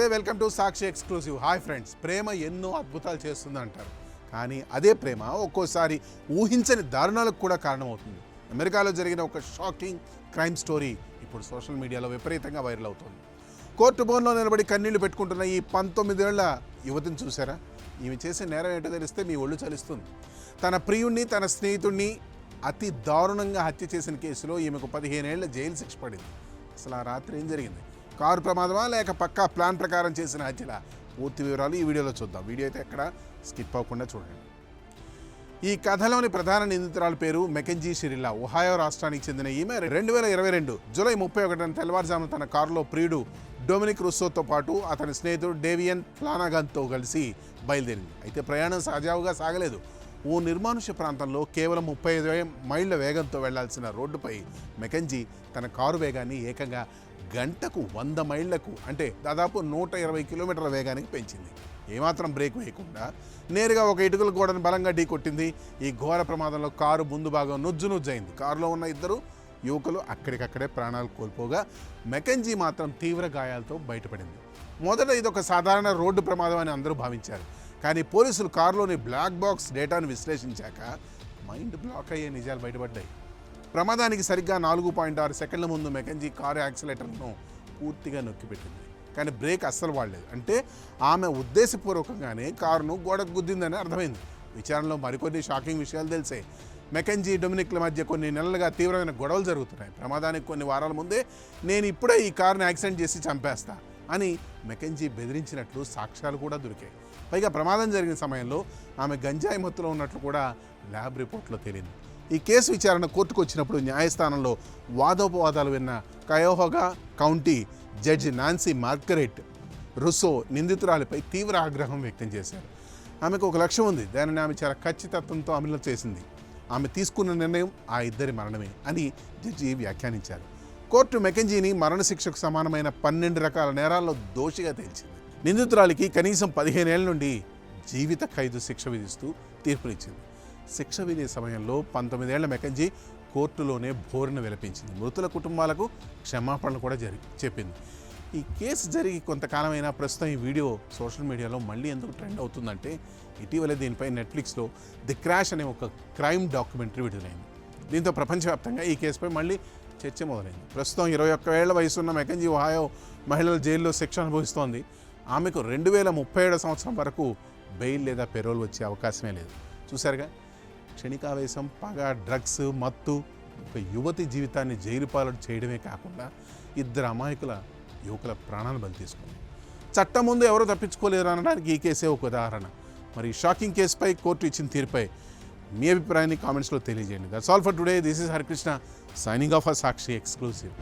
నమస్తే, welcome to Sakshi exclusive. Hi friends, ప్రేమ ఎన్నో అద్భుతాలు చేస్తుంది అంటారు, కానీ అదే ప్రేమ ఒక్కోసారి ఊహించని దారుణాలకు కూడా కారణమవుతుంది. అమెరికాలో జరిగిన ఒక షాకింగ్ క్రైమ్ స్టోరీ ఇప్పుడు సోషల్ మీడియాలో విపరీతంగా వైరల్ అవుతుంది. కోర్టు బోన్లో నిలబడి కన్నీళ్లు పెట్టుకుంటున్న ఈ 19 ఏళ్ల యువతిని చూసారా? ఈమె చేసే నేరం ఏంటో తెలిస్తే మీ ఒళ్ళు చలిస్తుంది. తన ప్రియుణ్ణి, తన స్నేహితుడిని అతి దారుణంగా హత్య చేసిన కేసులో ఈమెకు 15 ఏళ్ల జైలు శిక్ష పడింది. అసలు ఆ రాత్రి ఏం జరిగింది? కారు ప్రమాదమా లేక పక్కా ప్లాన్ ప్రకారం చేసిన హత్యలా? పూర్తి వివరాలు ఈ వీడియోలో చూద్దాం. వీడియో అయితే ఎక్కడ స్కిప్ అవ్వకుండా చూడండి. ఈ కథలోని ప్రధాన నిందితురాల పేరు మెకెంజీ షిరిల్లా. ఒహాయో రాష్ట్రానికి చెందిన ఈమె 2022 జూలై 31 తెల్లవారుజామున తన కారులో ప్రియుడు డొమినిక్ రుస్సోతో పాటు అతని స్నేహితుడు డేవియన్ ఫ్లానగన్తో కలిసి బయలుదేరింది. అయితే ప్రయాణం సజావుగా సాగలేదు. ఓ నిర్మానుష్య ప్రాంతంలో కేవలం 35 మైళ్ళ వేగంతో వెళ్లాల్సిన రోడ్డుపై మెకెంజీ తన కారు వేగాన్ని ఏకంగా గంటకు 100 మైళ్లకు, అంటే దాదాపు 120 కిలోమీటర్ల వేగానికి పెంచింది. ఏమాత్రం బ్రేక్ వేయకుండా నేరుగా ఒక ఇటుకల గోడను బలంగా ఢీకొట్టింది. ఈ ఘోర ప్రమాదంలో కారు ముందు భాగం నుజ్జునుజ్జైంది. కారులో ఉన్న 2 యువకులు అక్కడికక్కడే ప్రాణాలు కోల్పోగా మెకెంజీ మాత్రం తీవ్ర గాయాలతో బయటపడింది. మొదట ఇదొక సాధారణ రోడ్డు ప్రమాదం అని అందరూ భావించారు. కానీ పోలీసులు కారులోని బ్లాక్ బాక్స్ డేటాను విశ్లేషించాక మైండ్ బ్లాక్ అయ్యే నిజాలు బయటపడ్డాయి. ప్రమాదానికి సరిగ్గా 4.6 సెకండ్ల ముందు మెకెంజీ కారు యాక్సిలేటర్ను పూర్తిగా నొక్కిపెట్టింది, కానీ బ్రేక్ అస్సలు వాడలేదు. అంటే ఆమె ఉద్దేశపూర్వకంగానే కారును గోడకు గుద్దిందని అర్థమైంది. విచారణలో మరికొన్ని షాకింగ్ విషయాలు తెలిసాయి. మెకెంజీ, డొమినిక్ల మధ్య కొన్ని నెలలుగా తీవ్రమైన గొడవలు జరుగుతున్నాయి. ప్రమాదానికి కొన్ని వారాల ముందే నేను ఇప్పుడే ఈ కారును యాక్సిడెంట్ చేసి చంపేస్తా అని మెకెంజీ బెదిరించినట్లు సాక్ష్యాలు కూడా దొరికాయి. పైగా ప్రమాదం జరిగిన సమయంలో ఆమె గంజాయి మత్తులో ఉన్నట్లు కూడా ల్యాబ్ రిపోర్ట్లో తేలింది. ఈ కేసు విచారణ కోర్టుకు వచ్చినప్పుడు న్యాయస్థానంలో వాదోపవాదాలు విన్న Cuyahoga county judge Nancy Margaret Russo నిందితురాలిపై తీవ్ర ఆగ్రహం వ్యక్తం చేశారు. ఆమెకు ఒక లక్ష్యం ఉంది, దానిని ఆమె చాలా ఖచ్చితత్వంతో అమలు చేసింది. ఆమె తీసుకున్న నిర్ణయం ఆ ఇద్దరి మరణమే అని జడ్జి వ్యాఖ్యానించారు. కోర్టు మెకెంజీని మరణశిక్షకు సమానమైన 12 రకాల నేరాల్లో దోషిగా తేల్చింది. నిందితురాలికి కనీసం 15 ఏళ్ల నుండి జీవిత ఖైదు శిక్ష విధిస్తూ తీర్పునిచ్చింది. శిక్ష విధే సమయంలో 19 ఏళ్ల మెకెంజీ కోర్టులోనే బోరున విలపించింది. మృతుల కుటుంబాలకు క్షమాపణలు కూడా చెప్పింది. ఈ కేసు జరిగి కొంతకాలమైనా ప్రస్తుతం ఈ వీడియో సోషల్ మీడియాలో మళ్ళీ ఎందుకు ట్రెండ్ అవుతుందంటే, ఇటీవలే దీనిపై నెట్ఫ్లిక్స్లో ది క్రాష్ అనే ఒక క్రైమ్ డాక్యుమెంటరీ విడుదలైంది. దీంతో ప్రపంచవ్యాప్తంగా ఈ కేసుపై మళ్ళీ చర్చ మొదలైంది. ప్రస్తుతం 21 ఏళ్ల వయసున్న మెకెంజీ ఒహాయో మహిళల జైల్లో శిక్ష అనుభవిస్తోంది. ఆమెకు 2037 సంవత్సరం వరకు బెయిల్ లేదా పెరోల్ వచ్చే అవకాశమే లేదు. చూశారుగా, క్షణికావేశం, పగ, డ్రగ్స్, మత్తు ఒక యువతి జీవితాన్ని జైలు పాలు చేయడమే కాకుండా 2 అమాయకుల యువకుల ప్రాణాలు బలి తీసుకుంది. చట్టం ముందు ఎవరో తప్పించుకోలేరు అనడానికి ఈ కేసే ఒక ఉదాహరణ. మరి షాకింగ్ కేసుపై కోర్టు ఇచ్చిన తీరుపై మీ అభిప్రాయాన్ని కామెంట్స్లో తెలియజేయండి. That's all for today. This is Harikrishna signing off for Sakshi exclusive.